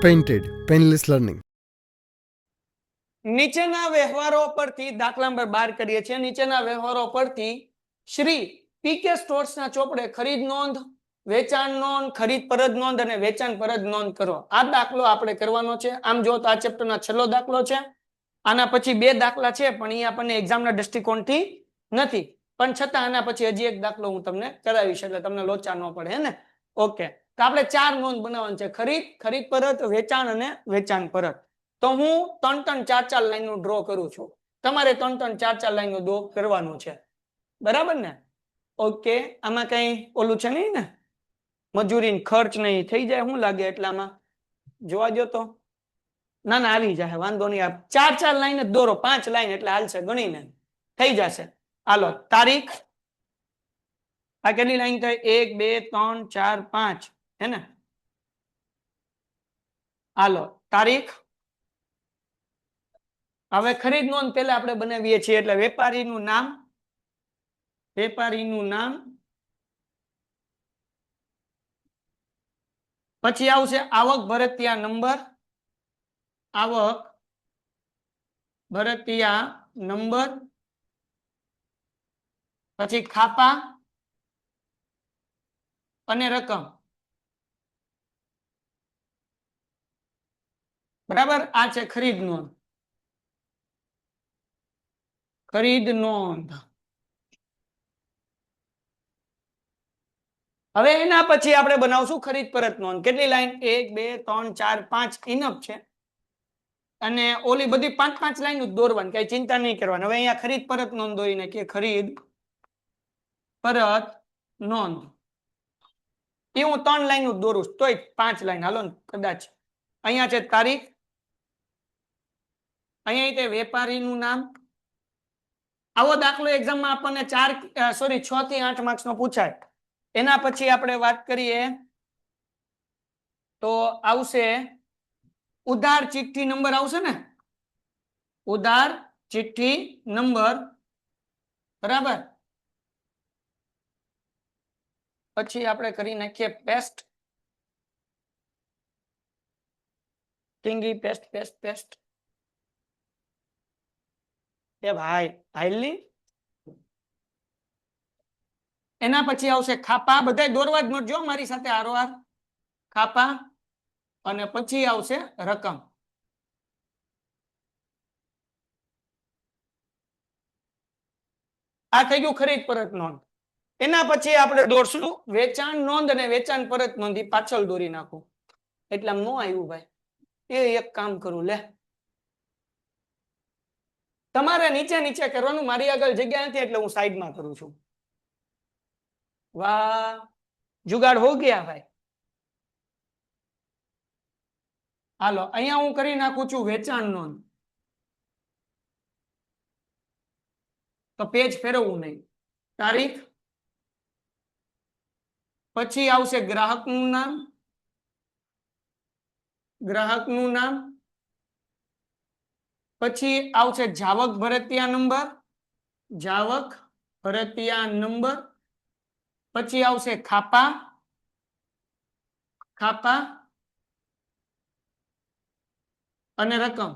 Painted, Painless Learning. નીચેના વ્યવહારો પરથી દાખલા નંબર 12 કરીએ છીએ. નીચેના વ્યવહારો પરથી શ્રી પીકે સ્ટોર્સના ચોપડે ખરીદ નોંધ, વેચાણ નોંધ, ખરીદ પરત નોંધ અને વેચાણ પરત નોંધ કરો. આ દાખલો આપણે કરવાનો છે. આમ જો તો આ ચેપ્ટરનો છેલ્લો દાખલો છે. આના પછી 2 દાખલા છે પણ એ આપણને એક્ઝામના દૃષ્ટિકોણથી નથી, પણ છતાં આના પછી હજી એક દાખલો હું તમને કરાવીશ એટલે તમને લોચા ન પડે, હે ને? ઓકે, તો આપણે 4 નોંધ બનાવવાની છે: ખરીદ, ખરીદ પરત, વેચાણ અને વેચાણ પરત. તો હું 3-3, 4-4 લાઈનનું ડ્રો કરું છું. તમારે 3-3, 4-4 લાઈનનું ડ્રો કરવાનું છે, બરાબર ને? ઓકે, આમાં કઈ ઓલું છે નહીં ને, મજૂરી ખર્ચ નહીં થઈ જાય? શું લાગે એટલામાં? જોવા દો તો. ના ના, આવી જાય, વાંધો નહીં. આપ 4-4 લાઈન જ દોરો, 5 લાઈન એટલે હાલશે, ગણીને થઈ જશે. હાલો, તારીખ. આ કેટલી લાઈન થાય? 1, 2, 3, 4, 5, હે ને? હાલો, તારીખ. હવે ખરીદ નોંધ પહેલા આપણે બનાવીએ છીએ એટલે વેપારીનું નામ, વેપારીનું નામ, પછી આવશે આવક ભરતિયા નંબર, આવક ભરતિયા નંબર, પછી ખાપા અને રકમ. બરાબર, આ છે ખરીદ નોંધ. ખરીદ નોંધ. હવે એના પછી આપણે બનાવશું ખરીદ પરત નોંધ. કેટલી લાઈન? 1, 2, 3, 4, 5 ઇનફ છે. અને ઓલી બધી 5-5 લાઈન જ દોરવાની, કઈ ચિંતા નહીં કરવાની. હવે અહીંયા ખરીદ પરત નોંધ દોરીને કે ખરીદ પરત નોંધ. એ હું 3 લાઈન જ દોરું છું, તોય 5 લાઈન હાલો ને કદાચ. અહીંયા છે તારીખ, અહીંયા તે વેપારીનું નામ. આવો દાખલો એક્ઝામમાં આપણને 6 થી 8 માર્ક્સનો પૂછાય. એના પછી આપણે વાત કરીએ તો આવશે ઉધાર ચિઠ્ઠી નંબર આવશે ને, ઉધાર ચિઠ્ઠી નંબર, બરાબર. પછી આપણે કરી નાખીએ પેસ્ટ, ટીંગી પેસ્ટ પેસ્ટ પેસ્ટ. એ ભાઈ હાઈલી. એના પછી આવશે ખાપા. બધા દોરવા જ નોટજો મારી સાથે આરોઆર. ખાપા અને પછી આવશે રકમ. આ થઈ ગયું ખરીદ પરત નોંધ. એના પછી આપણે દોરશું વેચાણ નોંધ અને વેચાણ પરત નોંધ. પાછળ દોરી નાખું એટલે આમ ન આવ્યું ભાઈ. એ એક કામ કરું, લે તમારે નીચે નીચે કરવાનું, મારી આગળ જગ્યા નથી એટલે હું સાઈડમાં કરું છું. વાહ, જુગાડ હો ગયા ભાઈ. હાલો, અહીંયા હું કરી નાખું છું વેચાણ નોંધ. તો પેજ ફેરવવું નહીં. તારીખ, પછી આવશે ગ્રાહકનું નામ, ગ્રાહકનું નામ, પછી આવશે જાવક ભરતિયા નંબર, જાવક ભરતિયા નંબર, પછી આવશે ખાપા, ખાપા અને રકમ.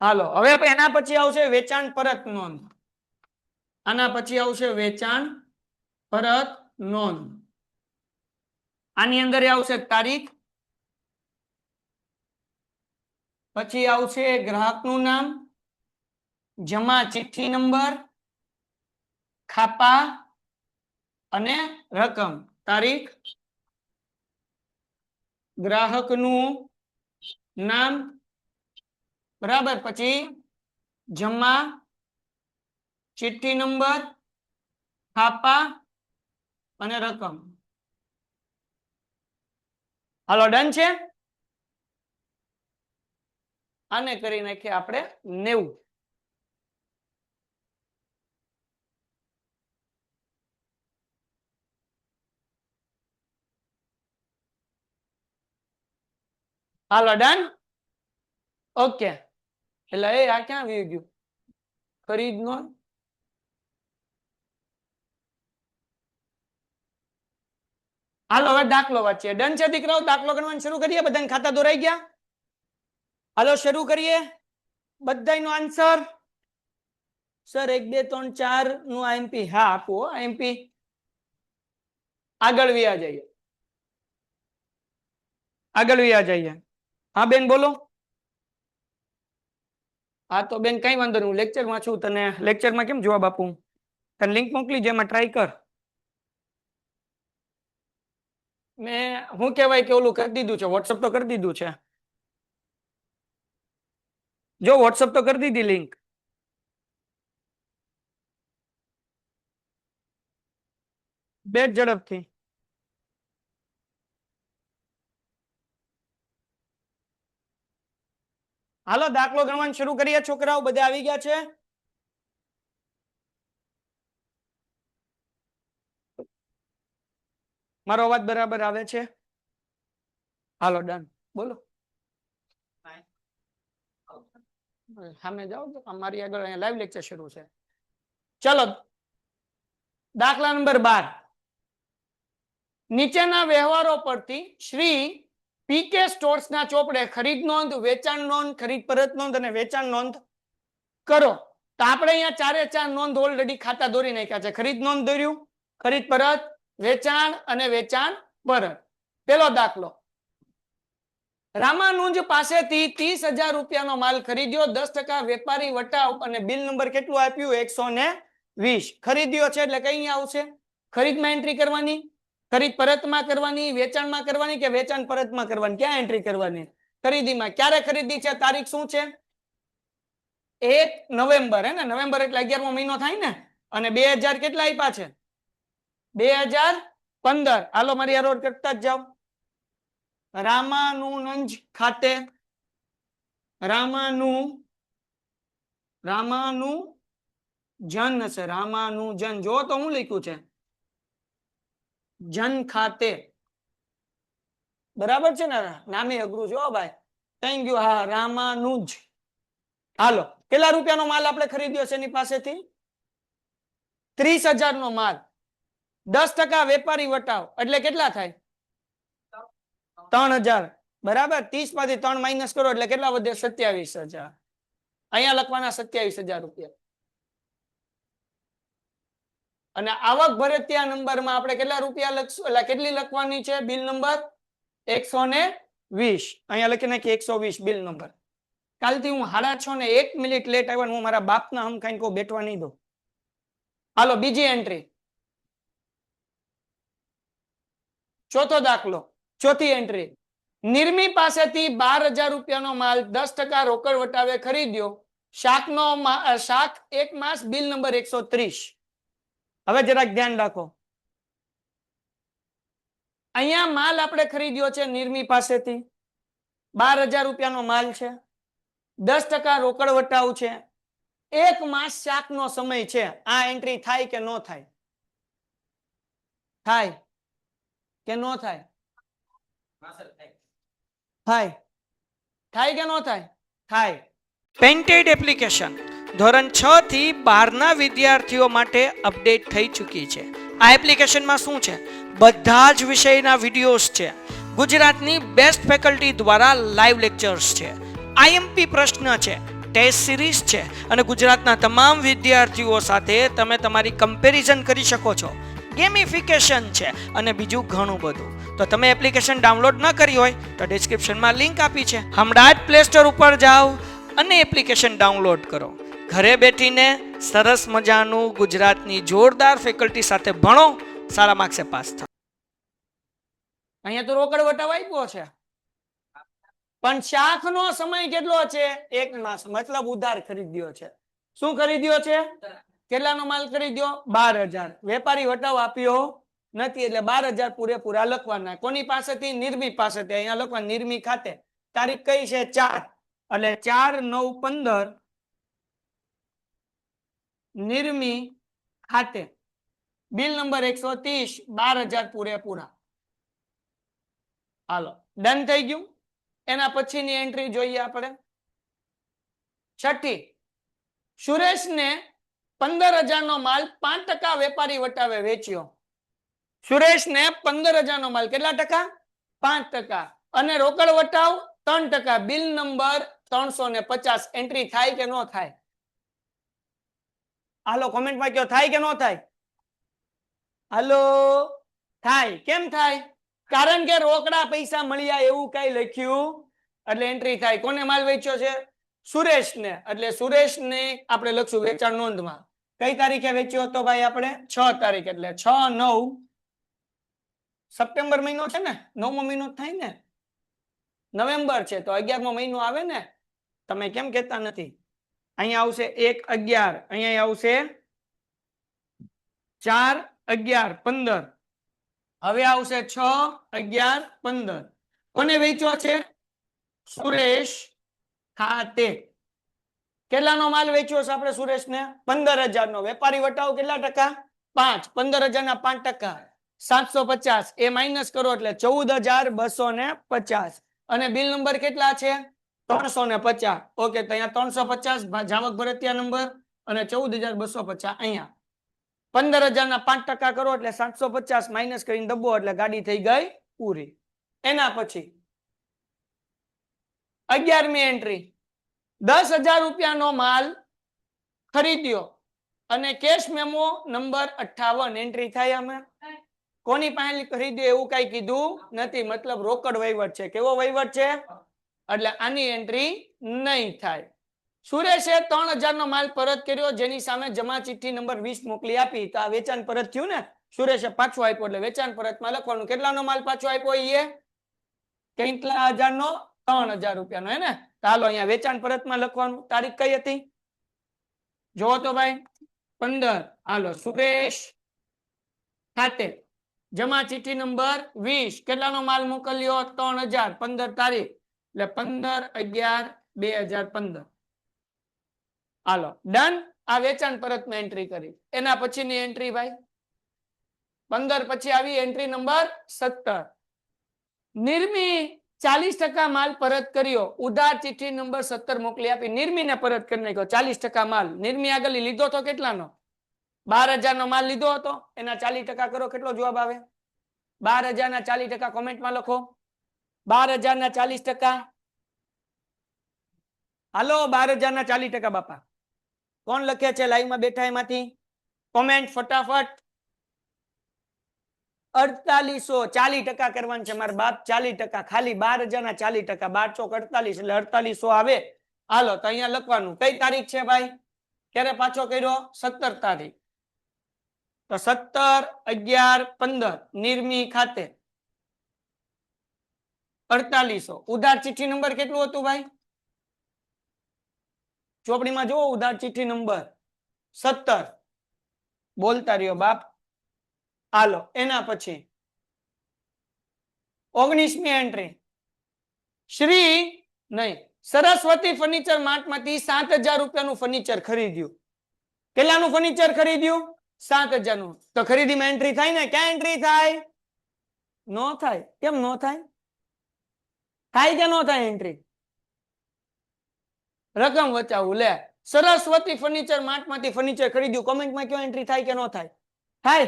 હાલો, હવે એના પછી આવશે વેચાણ પરત નોંધ. આના પછી આવશે વેચાણ પરત નોંધ. આની અંદર આવશે તારીખ, પછી આવશે ગ્રાહકનું નામ, જમા ચિઠ્ઠી નંબર, ખાપા અને રકમ. તારીખ, ગ્રાહકનું નામ, બરાબર, પછી જમા ચિઠ્ઠી નંબર, ખાપા અને રકમ. હાલો, ડન છે. આને કરી નાખીએ આપણે 90. હાલો, ડન. ઓકે, એટલે એ આ ક્યાં આવી ગયું? ખરીદ નોંધ. હાલો હવે દાખલો વાંચીએ. ડન છે દીકરાઓ? દાખલો ગણવાનું શરૂ કરીએ. બધાને ખાતા દોરાઈ ગયા? હાલો શરૂ કરીએ. બધાનો આન્સર સર 1 2 3 4 નું આઈએમપી હા આપો. આઈએમપી આગળ વ્યા જઈએ. આગળ વ્યા જઈએ. હા બેન બોલો. હા તો બેન કઈ વાંધો નહીં, હું લેક્ચરમાં છું. તને લેક્ચરમાં કેમ જવાબ આપું? તને લિંક મોકલી, જેમાં ટ્રાય કર. મેં હું કહેવાય કે ઓલું કરી દીધું છે, વોટ્સઅપ તો કરી દીધું છે. જો વોટ્સઅપ તો કરી દીધી લિંક. બે ઝડપથી. હાલો દાખલો ગણવાનું શરૂ કરીએ છોકરાઓ. બધા આવી ગયા છે? મારો અવાજ બરાબર આવે છે? હાલો ડન બોલો. સામે જાઓ તો અમારી આગળ અહીંયા લાઈવ લેક્ચર શરૂ છે. ચલો દાખલા નંબર 12. નીચેના વ્યવહારો પરથી શ્રી પીકે સ્ટોર્સના ચોપડે ખરીદ નોંધ, વેચાણ નોંધ, ખરીદ પરત નોંધ અને વેચાણ નોંધ કરો. તો આપણે અહીંયા ચારે ચાર નોંધ ઓલરેડી ખાતા દોરી નાખ્યા છે. ખરીદ નોંધ દોર્યું, ખરીદ પરત, વેચાણ અને વેચાણ પરત. પેલો દાખલો, રામાનુજ પાસેથી 30,000 રૂપિયાનો માલ ખરીદ્યો, 10% વેપારી વટાવ અને બિલ નંબર કેટલું આપ્યું? 120. ખરીદ્યો છે એટલે કઈ આવશે? ખરીદમાં એન્ટ્રી કરવાની, ખરીદ પરતમાં કરવાની, વેચાણમાં કરવાની કે વેચાણ પરતમાં કરવાની? ક્યાં એન્ટ્રી કરવાની? ખરીદીમાં. ક્યારે ખરીદી છે? તારીખ શું છે? 1 નવેમ્બર. હે ને? નવેમ્બર એટલે 11મો મહિનો થાય ને. અને 2000 કેટલા આપ્યા છે? 2015. હાલો મારી આ રોડ કરતા જ જાઓ. રામાનુજ ખાતે રામાનુજન છે. રામાનુજન જો તો હું લખ્યું છે જન ખાતે. બરાબર છે ને? નામે અઘરું જો ભાઈ. Thank you. હા રામાનુજ. હાલો કેટલા રૂપિયાનો માલ આપણે ખરીદ્યો છે એની પાસેથી? 30,000 નો માલ. 10% વેપારી વટાવ એટલે કેટલા થાય? 3,000. બરાબર. 30 માંથી 3 માઇનસ કરો એટલે કેટલા વધે? 27,000. અહીંયા લખવાના 27,000 રૂપિયા. અને આવક ભરતિયા નંબરમાં આપણે કેટલા રૂપિયા લખશું? એટલે કેટલી લખવાની છે? Bill number 120. અહીંયા લખી નાખી 120 બિલ નંબર. કાલથી હું 6:30 લેટ આવ્યો, હું મારા બાપના હમ કઈ બેઠવા નહીં દઉં. હાલો બીજી એન્ટ્રી. ચોથો દાખલો, ચોથી એન્ટ્રી. નિર્મી પાસેથી 12,000 રૂપિયાનો માલ 10% રોકડ વટાવે ખરીદ્યો. શાક 1 માસ, બિલ નંબર 130. હવે જરાક ધ્યાન રાખો. અહીંયા માલ આપણે ખરીદ્યો છે નિર્મી પાસેથી. 12,000 રૂપિયાનો માલ છે. 10% રોકડ વટાવ છે. 1 માસ શાકનો સમય છે. આ એન્ટ્રી થાય કે ન થાય? થાય કે ન થાય? થાય. થાય કે ન થાય? થાય. પેન્ટેડ એપ્લિકેશન ધોરણ 6 થી 12 ના વિદ્યાર્થીઓ માટે અપડેટ થઈ ચૂકી છે. આ એપ્લિકેશનમાં શું છે? બધા જ વિષયના વિડિયોઝ છે. ગુજરાતની બેસ્ટ ફેકલ્ટી દ્વારા લાઈવ લેક્ચર્સ છે. આઈએમપી પ્રશ્ન છે, ટેસ્ટ સિરીઝ છે અને ગુજરાતના તમામ વિદ્યાર્થીઓ સાથે તમે તમારી કમ્પેરિઝન કરી શકો છો. ગેમિફિકેશન છે અને બીજું ઘણું બધું. તો તમે એપ્લિકેશન ડાઉનલોડ ન કરી હોય તો ડિસ્ક્રિપ્શનમાં લિંક આપી છે. હમણાં જ પ્લે સ્ટોર ઉપર જાઓ અને એપ્લિકેશન ડાઉનલોડ કરો. ઘરે બેઠીને સરસ મજાનું ગુજરાતની જોરદાર ફેકલ્ટી સાથે ભણો, સારા માર્ક્સે પાસ થાઓ. અહીંયા તો રોકડ વટાવ આપ્યો છે, પણ શાકનો સમય કેટલો છે? 1 માસ. મતલબ ઉધાર ખરીદ્યો છે. શું ખરીદ્યો છે? કેટલાનો માલ ખરીદ્યો? 12,000. વેપારી વટાવ આપ્યો નથી એટલે 12,000 પૂરેપૂરા લખવાના. કોની પાસેથી? નિર્મી પાસેથી. અહીંયા લખવા નિર્મી ખાતે. તારીખ કઈ છે? 4. એટલે 4/9/15 નિર્મી ખાતે. Bill number 130. 12,000 પૂરેપૂરા. હાલો ડન થઈ ગયું. એના પછીની એન્ટ્રી જોઈએ આપણે. છઠ્ઠી, સુરેશને 15,000 નો માલ 5% વેપારી વટાવે વેચ્યો. સુરેશ ને 15,000 નો માલ કેટલા ટકા 5%. અને રોકડ વટાવ 3%. બિલ નંબર 350 એન્ટ્રી થાય કે નો થાય? હાલો કોમેન્ટમાં કયો થાય કે નો થાય? હાલો થાય. કેમ થાય? કારણ કે રોકડા પૈસા મળ્યા એવું કઈ લખ્યું એટલે એન્ટ્રી થાય. કોને માલ વેચ્યો છે? સુરેશ ને. એટલે સુરેશ ને આપણે લખશું વેચાણ નોંધમાં. કઈ તારીખે વેચ્યો હતો ભાઈ? આપણે 6 તારીખ. એટલે 6/9 સપ્ટેમ્બર મહિનો છે ને, 9મો મહિનો થાય ને, નવેમ્બર છે તો 11મો મહિનો આવે ને. તમે કેમ કહેતા નથી? અહીંયા આવશે 1/11, અહીંયા આવશે 4/11/15. હવે આવશે 6/11/15. કોને વેચ્યો છે? સુરેશ ખાતે. કેટલાનો માલ વેચ્યો છે આપણે સુરેશ ને? 15,000 નો. વેપારી વટાવ કેટલા ટકા? 5. 15,000 ના 5%. 750. એ માઇનસ કરો એટલે 14,250. અને બિલ નંબર કેટલા છે? 350. ઓકે, તો અહીંયા 350 જામક ભરતિયા નંબર અને 14,250 અહીંયા. 15,000 ના 5% કરો એટલે 750 માઇનસ કરીને દબો એટલે ગાડી થઈ ગઈ પૂરી. એના પછી 11મી એન્ટ્રી. 10,000 રૂપિયાનો માલ ખરીદ્યો અને કેશ મેમો નંબર 58 એન્ટ્રી થાય. અમે કોની પાસે ખરીદ્યો એવું કઈ કીધું નથી, મતલબ રોકડ વહીવટ છે. કેવો વહીવટ છે? એટલે આની એન્ટ્રી નહીં થાય. સુરેશે 3,000 નો માલ પરત કર્યો જેની સામે જમા ચિઠ્ઠી નંબર 20 મોકલી આપી. તો આ વેચાણ પરત થયું ને. સુરેશે પાછો આપ્યો એટલે વેચાણ પરતમાં લખવાનું કેટલાનો માલ પાછો આપ્યો? એ કેટલા હજારનો? 3,000 રૂપિયાનો હે ને. ચાલો અહીંયા વેચાણ પરતમાં લખવાનું. તારીખ કઈ હતી જોવો તો ભાઈ? 15. હાલો સુરેશ ખાતે જમા ચિઠ્ઠી નંબર 20 કેટલાનો માલ મોકલ્યો? 3,000. 15 તારીખ એટલે 15/11/2015. હાલો ડન. આ વેચાણ પરતમાં એન્ટ્રી કરી. એના પછીની એન્ટ્રી ભાઈ 15 પછી આવી એન્ટ્રી નંબર 17. નિર્મી 40% માલ પરત કર્યો. ઉધાર ચિઠ્ઠી નંબર 17 મોકલી આપી. નિર્મીને પરત કરી નાખ્યો 40% માલ. નિર્મી આગળ લીધો તો કેટલાનો? 12,000 નો માલ લીધો હતો. એના 40% કરો કેટલો જવાબ આવે? 12,000 ના 40% કોમેન્ટમાં લખો. 12,000 ના 40%. હાલો 12,000 ના 40% બાપા કોણ લખે છે લાઈવમાં બેઠા એમાંથી? કોમેન્ટ ફટાફટ. 4800. 40% કરવાનું છે મારા બાપ. 40% ખાલી 12,000 ના 40%. 12 ચોક 48 એટલે 4800 આવે. હાલો તો અહીંયા લખવાનું. કઈ તારીખ છે ભાઈ? ક્યારે પાછો કર્યો? 17 તારીખ. તો 17/11/15 નિર્મી ખાતે 4800. ઉધાર ચિઠ્ઠી નંબર કેટલું હતું ભાઈ? ચોપડીમાં જુઓ ઉધાર ચિઠ્ઠી નંબર 17. બોલતા રહ્યો બાપ. હાલો એના પછી 19મી એન્ટ્રી. શ્રી નહીં સરસ્વતી ફર્નિચર માર્ટમાંથી 7,000 રૂપિયાનું ફર્નિચર ખરીદ્યું. કેટલાનું ફર્નિચર ખરીદ્યું? 7,000 નું. તો ખરીદીમાં એન્ટ્રી થાય ને? ક્યાં એન્ટ્રી થાય? નો થાય. કેમ નો થાય? થાય કે નો થાય એન્ટ્રી? રકમ વચાવું લે. સરસ્વતી ફર્નિચર માર્ટમાંથી ફર્નિચર ખરીદ્યું. કોમેન્ટમાં કયો એન્ટ્રી થાય કે નો થાય? થાય.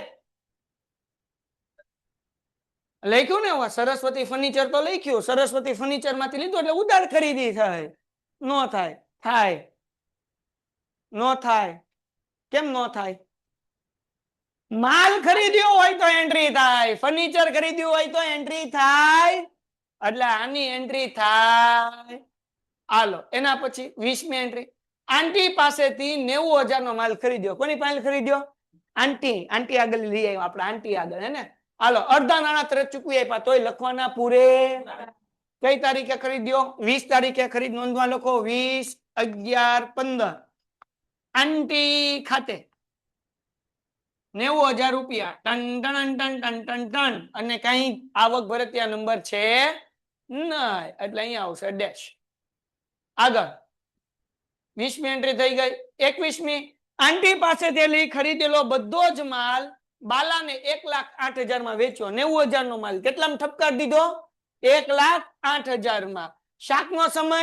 લખ્યું ને સરસ્વતી ફર્નિચર તો લખ્યું. સરસ્વતી ફર્નિચર માંથી લીધું એટલે ઉધાર ખરીદી થાય. નો થાય. થાય. નો થાય. કેમ નો થાય? માલ ખરીદ્યો હોય તો એન્ટ્રી થાય. ફર્નિચર ખરીદ્યું હોય તો એન્ટ્રી થાય. એટલે આની એન્ટ્રી થાય. હાલો એના પછી 20મી એન્ટ્રી. આંટી પાસેથી 90,000 નો માલ ખરીદ્યો. કોની પાસે ખરીદ્યો? આંટી. આંટી આગળ લઈ આવ્યો આપણે. આંટી આગળ હે ને. હાલો અડધા નાણા તરત ચૂકવી આપ્યા તોય લખવાના પૂરે. કઈ તારીખે ખરીદ્યો? 20 તારીખે ખરીદ નોંધવા લખો. 20/11/15 આંટી ખાતે 90,000 રૂપિયા. Ton ton ton ton ton ton. અને કઈ આવક ભરતિયા નંબર છે નહીં એટલે અહીંયા આવશે ડેશ. આગળ 20મી એન્ટ્રી થઈ ગઈ. 21મી. આંટી પાસેથી ખરીદેલો બધો જ માલ બાલાને 1,08,000 માં વેચ્યો. 90,000 નો માલ કેટલામાં ઠપકાર દીધો? 1,08,000 માં. શાકનો સમય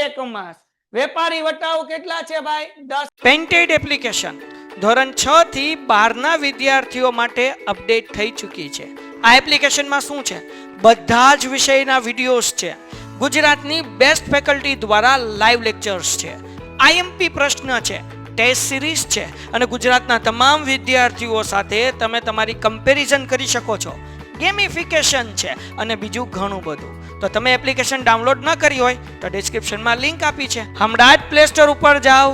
1 માસ. વેપારી વટાવ કેટલા છે ભાઈ? 10. પેન્ટેડ એપ્લિકેશન ધોરણ 6 થી 12ના વિદ્યાર્થીઓ માટે અપડેટ થઈ ચૂકી છે. આ એપ્લિકેશનમાં શું છે? બધા જ વિષયના વિડીયોઝ છે. ગુજરાતની બેસ્ટ ફેકલ્ટી દ્વારા લાઈવ લેક્ચર્સ છે, આઈએમપી પ્રશ્ન છે, ટેસ્ટ સિરીઝ છે અને ગુજરાતના તમામ વિદ્યાર્થીઓ સાથે તમે તમારી કમ્પેરિઝન કરી શકો છો. ગેમિફિકેશન છે અને બીજું ઘણું બધું. તો તમે એપ્લિકેશન ડાઉનલોડ ન કરી હોય તો ડિસ્ક્રિપ્શનમાં લિંક આપી છે, હમણાં જ પ્લે સ્ટોર ઉપર જાઓ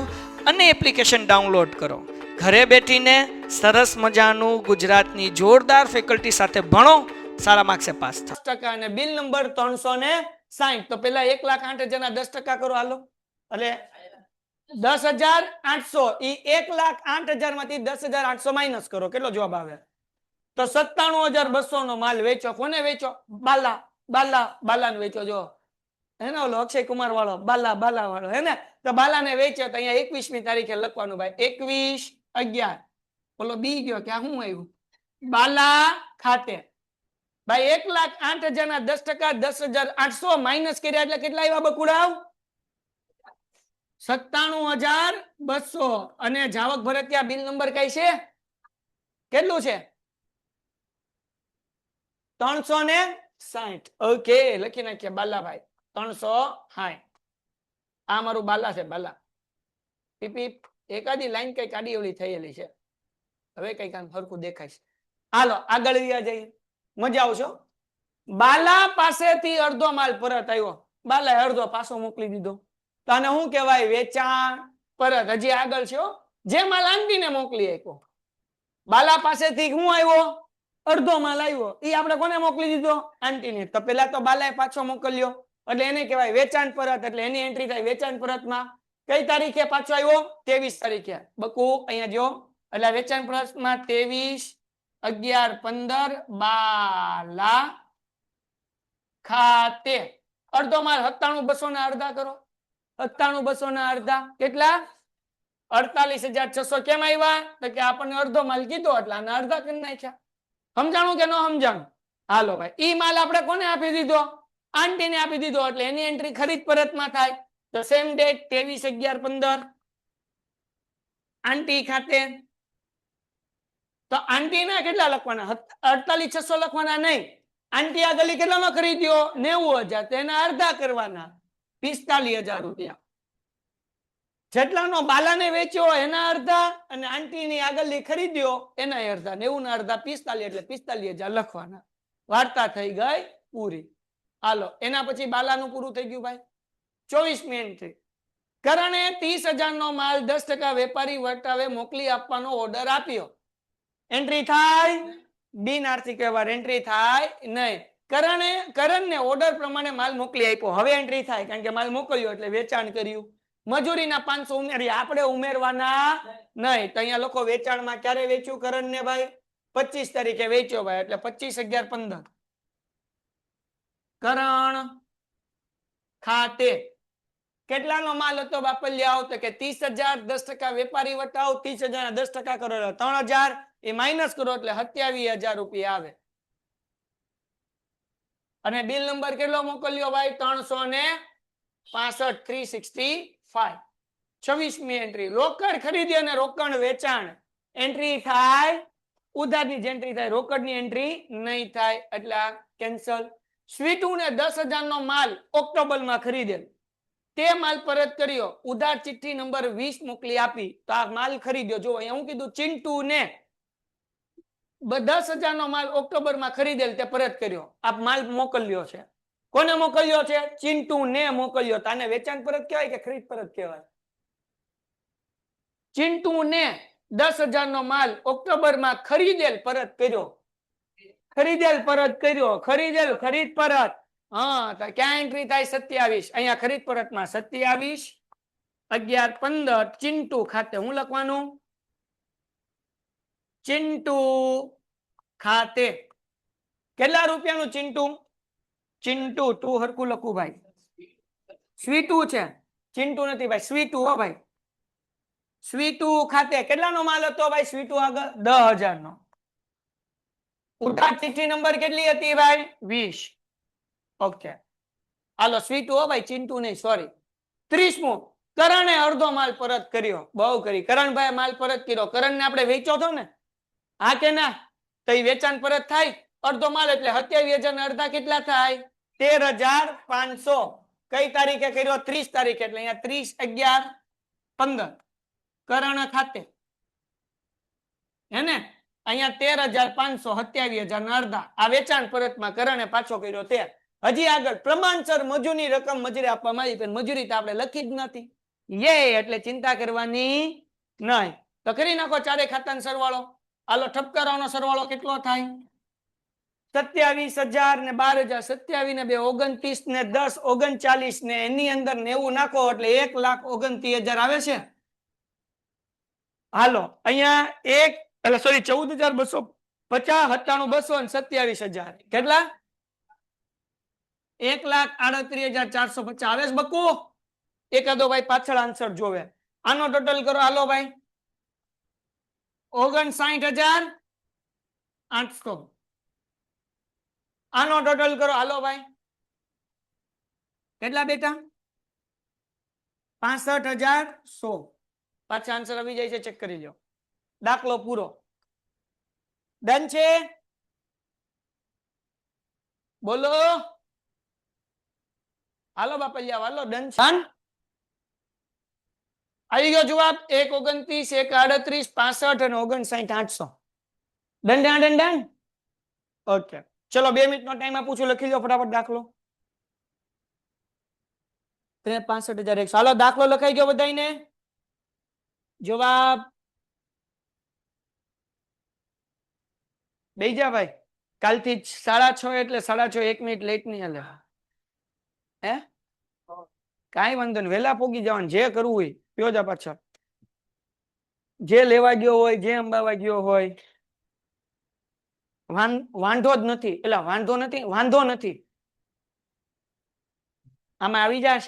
અને એપ્લિકેશન ડાઉનલોડ કરો. ઘરે બેઠીને સરસ મજાનું ગુજરાતની જોરદાર ફેકલ્ટી સાથે ભણો, સારા માર્ક્સે પાસ થાઓ. 10% અને બિલ નંબર 360. તો પેલા 1,08,000 ના 10% કરો હાલો. એટલે 10,800 ઈ 1,08,000 માંથી 10,800 માઇનસ કરો. કેટલો જવાબ આવે? તો 97,200 નો માલ વેચો. કોને વેચો? બાલાને વેચો. જો હેને ઓલો અક્ષય કુમાર વાળો બાલા વાળો હે ને, તો બાલાને વેચ્યો તો અહીંયા 21મી તારીખે લખવાનું ભાઈ 21/11. ઓલો બી ગયો કે આ શું આવ્યું? બાલા ખાતે ભાઈ 1,08,000 ના 10% 10,800 માઇનસ કર્યા એટલે કેટલા આવ્યા બકુડાવ? 97,200. અને જાવક ભરતિયા બિલ નંબર કઈ છે? કેટલું છે? 360. ઓકે, લખી નાખીએ બાલાભાઈ 360. આ મારું બાલા છે, બાલા. પીપી એકાદી લાઈન કઈ કાઢી ઓલી થયેલી છે, હવે કઈ કામ સરખું દેખાય છે. હાલો આગળ જઈએ, મજા આવશો. બાલા પાસેથી અડધો માલ પરત આવ્યો, બાલાએ અડધો પાછો મોકલી દીધો. તો આને શું કહેવાય? વેચાણ પરત. હજી આગળ છે, જે માલ આંટીને મોકલી આપ્યો. બાલા પાસેથી શું આવ્યો? અડધો માલ આવ્યો. એ આપણે કોને મોકલી દીધો? આંટીને. તો પેલા તો બાલાએ પાછો મોકલ્યો એટલે એને કહેવાય વેચાણ પરત. એટલે એની એન્ટ્રી થાય વેચાણ પરતમાં. કઈ તારીખે પાછો આવ્યો? 23 તારીખે. બકુ અહીંયા જો, એટલે વેચાણ પરતમાં 23/11/15 બાલા ખાતે અડધો માલ 97,200 ના અડધા કરો. 97,200 ના અડધા કેટલા? 48,600. કેમ આવ્યા? તો કે આપણને અડધો માલ કીધો એટલે આના અડધા કરી નાખ્યા. સમજાણું કે ન સમજાણું? હાલો ભાઈ, ઈ માલ આપણે કોને આપી દીધો? આંટીને આપી દીધો એટલે એની એન્ટ્રી ખરીદ પરતમાં થાય. તો સેમ ડેટ 23/11/15 આંટી ખાતે. તો આંટીના કેટલા લખવાના? 48,600 લખવાના નહીં. આંટી આ ગલી કેટલાનો ખરીદ્યો? 90,000. તો એના અડધા કરવાના 45,000 રૂપિયા. જેટલાનો બાલાને વેચ્યો એના અડધા અને આંટીની આગળની ખરીદ્યો એના અડધા. 90 ના અડધા 45 એટલે 45,000 લખવાના. વાર્તા થઈ ગઈ પૂરી. હાલો એના પછી બાલાનું પૂરું થઈ ગયું ભાઈ. 24મી એન્ટ્રી. કરણે 30,000 નો માલ 10% વેપારી વટાવે મોકલી આપવાનો ઓર્ડર આપ્યો. એન્ટ્રી થાય? બિન આર્થિક વ્યવહાર. એન્ટ્રી થાય નહીં. કરણને ઓર્ડર પ્રમાણે માલ મોકલી આપ્યો. હવે એન્ટ્રી થાય કારણ કે માલ મોકલ્યો એટલે વેચાણ કર્યું. મજૂરીના 500 ઉમેરી, આપણે ઉમેરવાના નહીં. તો અહીંયા લોકો વેચાણમાં ક્યારે વેચ્યું કરણને ભાઈ? 25 તારીખે વેચ્યો ભાઈ એટલે 25/11/15 કરણ ખાતે. કેટલાનો માલ હતો બાપલિયાઓ? તો કે 30,000 10% વેપારી વટાવ 30,000 ના 10% કરો એટલે 3,000. એ માઇનસ કરો એટલે 27,000 રૂપિયા આવે. અને બિલ નંબર કેટલો મોકલ્યો ભાઈ? 365 365. 26મી એન્ટ્રી. રોકડ ખરીદી અને રોકડ વેચાણ. એન્ટ્રી થાય? ઉધારની જ એન્ટ્રી થાય, રોકડની એન્ટ્રી નહીં થાય એટલે કેન્સલ. સ્વીટુને 10,000 નો માલ ઓક્ટોબરમાં ખરીદેલ, તે માલ પરત કર્યો. ઉધાર ચિઠ્ઠી નંબર 20 મોકલી આપી. તો આ માલ ખરીદ્યો. જો અહીંયા હું કીધું, ચિંટુને 10,000 નો માલ ઓક્ટોબરમાં ખરીદેલ તે પરત કર્યો. આ માલ મોકલ્યો છે. કોને મોકલ્યો છે? ચિંટુને મોકલ્યો. તો આને વેચાણ પરત કહેવાય કે ખરીદ પરત કહેવાય? ચિંટુને 10,000 નો માલ ઓક્ટોબરમાં ખરીદેલ પરત કર્યો. ખરીદેલ પરત કર્યો. ખરીદેલ ખરીદ પરત. હા, તો ક્યાં એન્ટ્રી થાય? 27. અહીંયા ખરીદ પરતમાં 27/11/15 ચિંટુ ખાતે. હું લખવાનું? ચિંટુ ખાતે. કેટલા રૂપિયાનું ચિંટુ? ચિંટુ તું હરકું લખું ભાઈ. સ્વીટુ છે, ચિંટુ નથી ભાઈ, સ્વીટુ હો ભાઈ. સ્વીટુ ખાતે કેટલાનો માલ હતો ભાઈ? સ્વીટુ આગળ 10,000 નો. ઉધાર ચિઠ્ઠી નંબર કેટલી હતી ભાઈ? 20. ઓકે હાલો સ્વીટુ હો ભાઈ, ચિંટુ નહીં, સોરી. 30મું કરણે અડધો માલ પરત કર્યો. બહુ કરી. કરણભાઈ માલ પરત કર્યો. કરણને આપણે વેચ્યો હતો ને, હા કે ના? તો એ વેચાણ પરત થાય અડધો માલ એટલે 27,000 ના અડધા કેટલા થાય? 13,500. કઈ તારીખે કર્યો? 30 તારીખે. એટલે અહીંયા 30/11/15 કરણ ખાતે હે ને? અહીંયા 13,500, 27,000 ના અડધા. આ વેચાણ પરતમાં કરણે પાછો કર્યો. તે હજી આગળ પ્રમાણસર મજૂરની રકમ મજૂરી આપવામાં આવી, પણ મજૂરી તો આપણે લખી જ નથી. એટલે ચિંતા કરવાની નહીં. તો કરી નાખો ચારે ખાતાનો સરવાળો. હાલો, ઠપકારાનો સરવાળો કેટલો થાય? 27,000 ને 12,000. 27 ને 2 29 ને 10 39 ને એની અંદર 90 નાખો એટલે 1,29,000 આવે છે. હાલો, અહીંયા 14,250, 97,200 અને 27,000 કેટલા? 1,38,450 આવે છે બકુ? એકાદો ભાઈ પાછળ આન્સર જોવે. આનો ટોટલ કરો. હાલો ભાઈ, 59,800. આનો ટોટલ કરો. હાલો ભાઈ, કેટલા બેટા? 65,100. પાછા આન્સર આવી જાય છે, ચેક કરી લો. દાખલો પૂરો. ડન છે? બોલો. હાલો બાપલિયા, હાલો. ડન છે? આવી ગયો જવાબ. 129, 138, 65 અને 59,800. Done done done done. Okay, ચલો 2 મિનિટનો ટાઈમ આપું છું, લખી લો ફટાફટ દાખલો. 65,100. હાલો, દાખલો લખાઈ ગયો બધાને? જવાબ બેજા ભાઈ. કાલથી 6:30 એટલે 6:30 1 મિનિટ લેટ નહીં હાલે. હે કાંઈ વાંધો નહીં, વહેલા પોગી જવાનું. જે કરવું હોય પયો જા પાછા. જે લેવા ગયો હોય, જે અંબાવા ગયો હોય, વાંધો જ નથી. એટલે વાંધો નથી, વાંધો નથી. આમાં આવી જા.